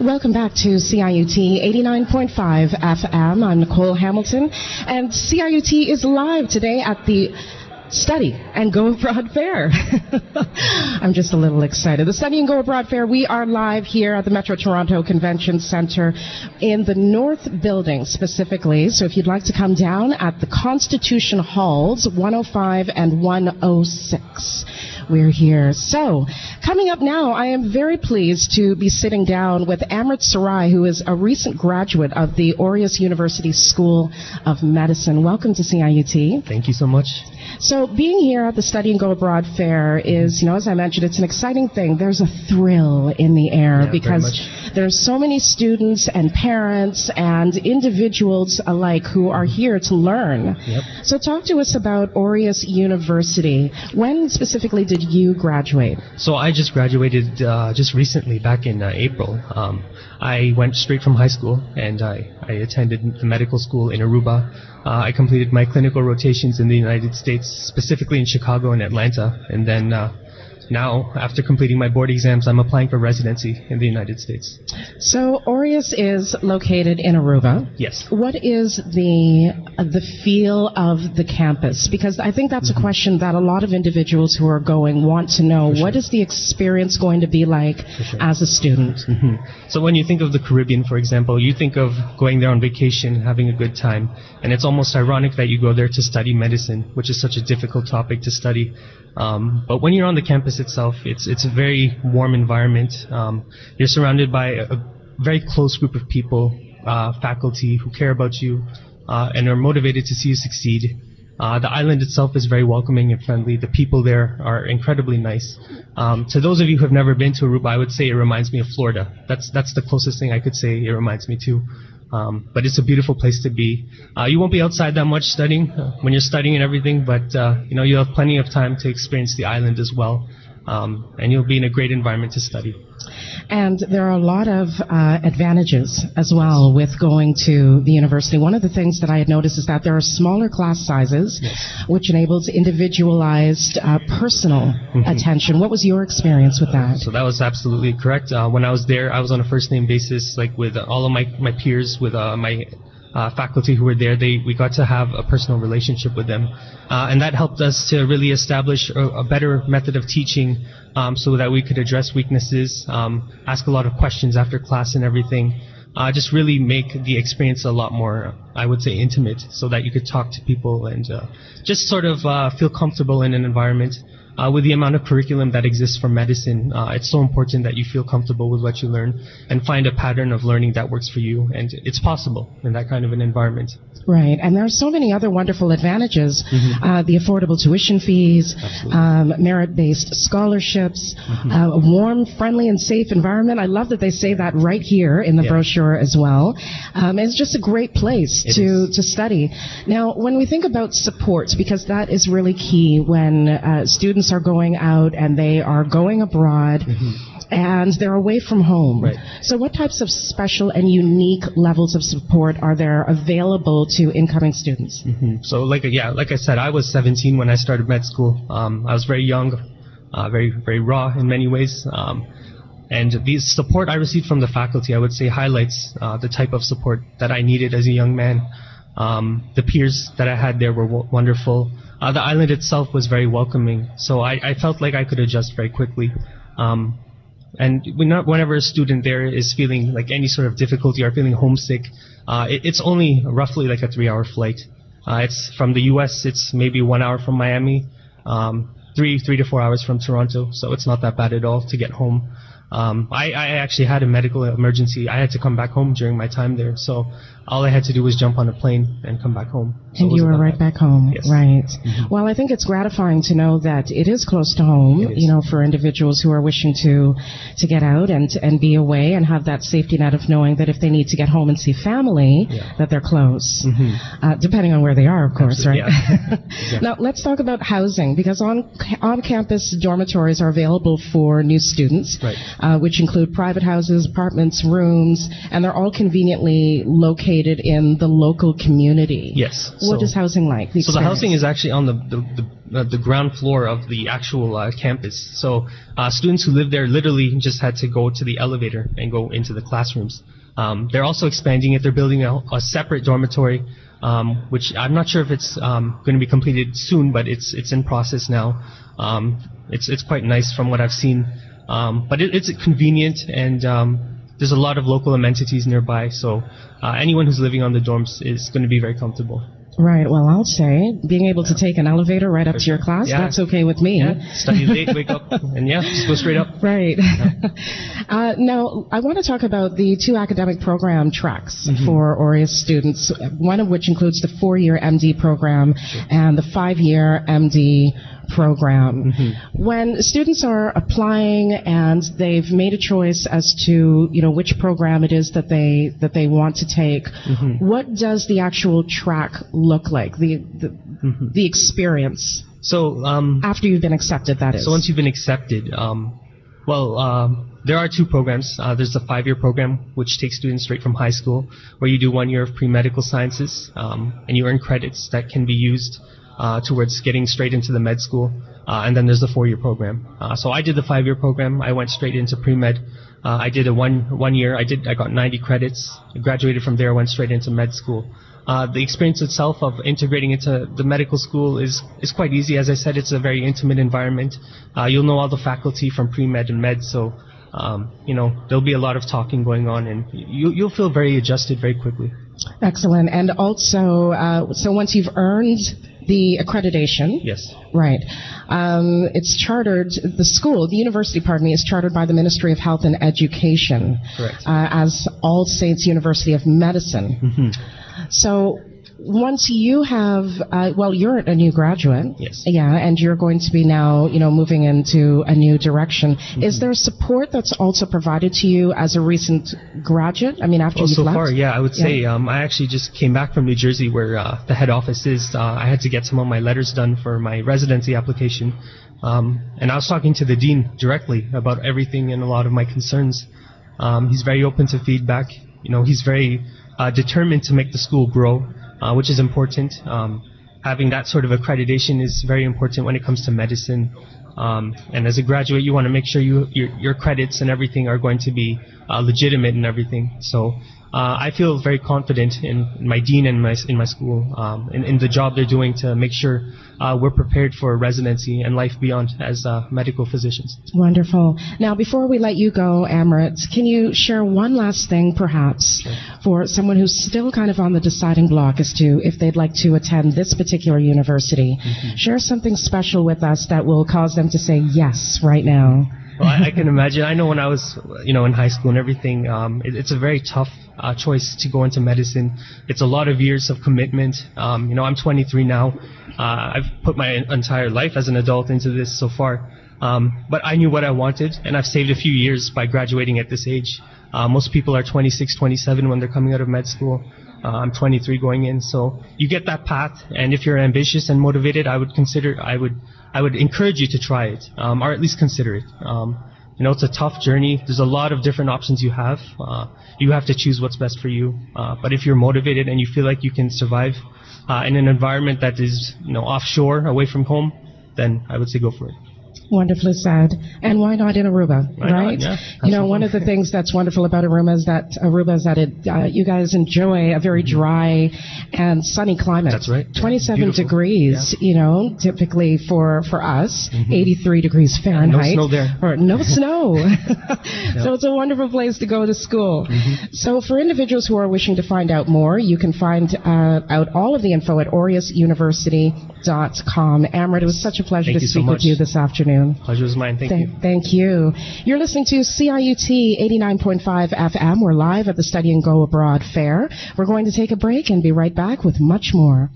Welcome back to CIUT 89.5 FM. I'm Nicole Hamilton, and CIUT is live today at the Study and Go Abroad Fair. I'm just a little excited. The Study and Go Abroad Fair, we are live here at the Metro Toronto Convention Centre in the North Building specifically. So if you'd like to come down at the Constitution Halls, 105 and 106. We're here. So, coming up now, I am very pleased to be sitting down with Amrit Sarai, who is a recent graduate of the Aureus University School of Medicine. Welcome to CIUT. Thank you so much. So being here at the Study and Go Abroad Fair is, as I mentioned, it's an exciting thing. There's a thrill in the air because there's so many students and parents and individuals alike who are here to learn. Yep. So talk to us about Aureus University. When specifically did you graduate? So I just graduated just recently, back in April. I went straight from high school and I attended the medical school in Aruba. I completed my clinical rotations in the United States, specifically in Chicago and Atlanta. And then now, after completing my board exams, I'm applying for residency in the United States. So Aureus is located in Aruba. Yes. What is the feel of the campus? Because I think that's a question that a lot of individuals who are going want to know. What is the experience going to be like as a student? So when you think of the Caribbean, for example, you think of going there on vacation, having a good time. And it's almost ironic that you go there to study medicine, which is such a difficult topic to study. But when you're on the campus itself, it's a very warm environment. You're surrounded by a very close group of people, faculty who care about you and are motivated to see you succeed. The island itself is very welcoming and friendly. The people there are incredibly nice. To those of you who have never been to Aruba, I would say it reminds me of Florida. That's the closest thing I could say it reminds me to. But it's a beautiful place to be. You won't be outside that much studying when you're studying and everything, but you'll have plenty of time to experience the island as well, and you'll be in a great environment to study. And there are a lot of advantages as well with going to the university. One of the things that I had noticed is that there are smaller class sizes, which enables individualized personal attention. What was your experience with that? So that was absolutely correct. When I was there, I was on a first-name basis, like with all of my peers, with my faculty who were there. We got to have a personal relationship with them, and that helped us to really establish a better method of teaching, so that we could address weaknesses, ask a lot of questions after class and everything. Just really make the experience a lot more, I would say, intimate, so that you could talk to people and just sort of feel comfortable in an environment. With the amount of curriculum that exists for medicine, it's so important that you feel comfortable with what you learn and find a pattern of learning that works for you. And it's possible in that kind of an environment. Right. And there are so many other wonderful advantages. The affordable tuition fees, merit-based scholarships, a warm, friendly, and safe environment. I love that they say that right here in the brochure as well. It's just a great place to study. Now, when we think about support, because that is really key when students are going out and they are going abroad and they're away from home. Right. So what types of special and unique levels of support are there available to incoming students? So like I said, I was 17 when I started med school. I was very young, very, very raw in many ways. And the support I received from the faculty, I would say, highlights the type of support that I needed as a young man. The peers that I had there were wonderful. The island itself was very welcoming, so I felt like I could adjust very quickly. And whenever a student there is feeling like any sort of difficulty or feeling homesick, it's only roughly like a 3-hour flight. It's from the U.S., it's maybe 1 hour from Miami, 3 to 4 hours from Toronto, so it's not that bad at all to get home. I actually had a medical emergency. I had to come back home during my time there, so all I had to do was jump on a plane and come back home. So and you were right back home. Yes. Right. Well, I think it's gratifying to know that it is close to home, for individuals who are wishing to get out and be away and have that safety net of knowing that if they need to get home and see family, that they're close, depending on where they are, of course, right? Exactly. Now, let's talk about housing, because on-campus dormitories are available for new students. Right. which include private houses, apartments, rooms, and they're all conveniently located in the local community. Yes. What is housing like? So the housing is actually on the ground floor of the actual campus. So students who live there literally just had to go to the elevator and go into the classrooms. They're also expanding it. They're building a separate dormitory, which I'm not sure if it's going to be completed soon, but it's in process now. It's quite nice from what I've seen, but it's convenient, and there's a lot of local amenities nearby. So anyone who's living on the dorms is going to be very comfortable. Right. Well, I'll say being able to take an elevator right up to your class, that's okay with me. Yeah. Study late, wake up, and just go straight up. Right. Now, I want to talk about the 2 academic program tracks for Aureus students, one of which includes the 4-year MD program and the 5-year MD program. When students are applying and they've made a choice as to which program it is that they want to take, what does the actual track look like? The experience. So after you've been accepted, that is. So once you've been accepted, there are 2 programs. There's the 5-year program, which takes students straight from high school, where you do 1 year of pre-medical sciences, and you earn credits that can be used towards getting straight into the med school. And then there's the 4-year program. So I did the 5-year program. I went straight into pre-med. I did a one year. I got 90 credits. I graduated from there, went straight into med school. The experience itself of integrating into the medical school is quite easy. As I said, it's a very intimate environment. You'll know all the faculty from pre-med and med, so there'll be a lot of talking going on, and you'll feel very adjusted very quickly. Excellent. And also, so once you've earned the accreditation. Yes. Right. It's chartered, the university, is chartered by the Ministry of Health and Education. Correct. As All Saints University of Medicine. So once you have, you're a new graduate. Yes. Yeah, and you're going to be now, moving into a new direction. Is there support that's also provided to you as a recent graduate? I mean, after you've left? So far, I would say I actually just came back from New Jersey, where the head office is. I had to get some of my letters done for my residency application, and I was talking to the dean directly about everything and a lot of my concerns. He's very open to feedback. He's very determined to make the school grow. Which is important. Having that sort of accreditation is very important when it comes to medicine. And as a graduate, you want to make sure your credits and everything are going to be legitimate and everything. So I feel very confident in my dean and in my school, in the job they're doing to make sure we're prepared for residency and life beyond as medical physicians. Wonderful. Now, before we let you go, Amrit, can you share one last thing, perhaps, for someone who's still kind of on the deciding block as to if they'd like to attend this particular university? Share something special with us that will cause them to say yes right now. Well, I can imagine. I know when I was, in high school and everything, it's a very tough choice to go into medicine. It's a lot of years of commitment. I'm 23 now. I've put my entire life as an adult into this so far. But I knew what I wanted, and I've saved a few years by graduating at this age. Most people are 26, 27 when they're coming out of med school. I'm 23 going in, so you get that path. And if you're ambitious and motivated, I would encourage you to try it, or at least consider it. It's a tough journey. There's a lot of different options you have. You have to choose what's best for you. But if you're motivated and you feel like you can survive in an environment that is, offshore, away from home, then I would say go for it. Wonderfully said. And why not in Aruba, right? Yeah, one of the things that's wonderful about Aruba is that you guys enjoy a very dry and sunny climate. That's right. 27 Beautiful. Degrees, typically for us, 83 degrees Fahrenheit. No snow there. Or no snow. So it's a wonderful place to go to school. So for individuals who are wishing to find out more, you can find out all of the info at aureusuniversity.com. Amrit, it was such a pleasure to speak with you this afternoon. Pleasure was mine. Thank you. Thank you. You're listening to CIUT 89.5 FM. We're live at the Study and Go Abroad Fair. We're going to take a break and be right back with much more.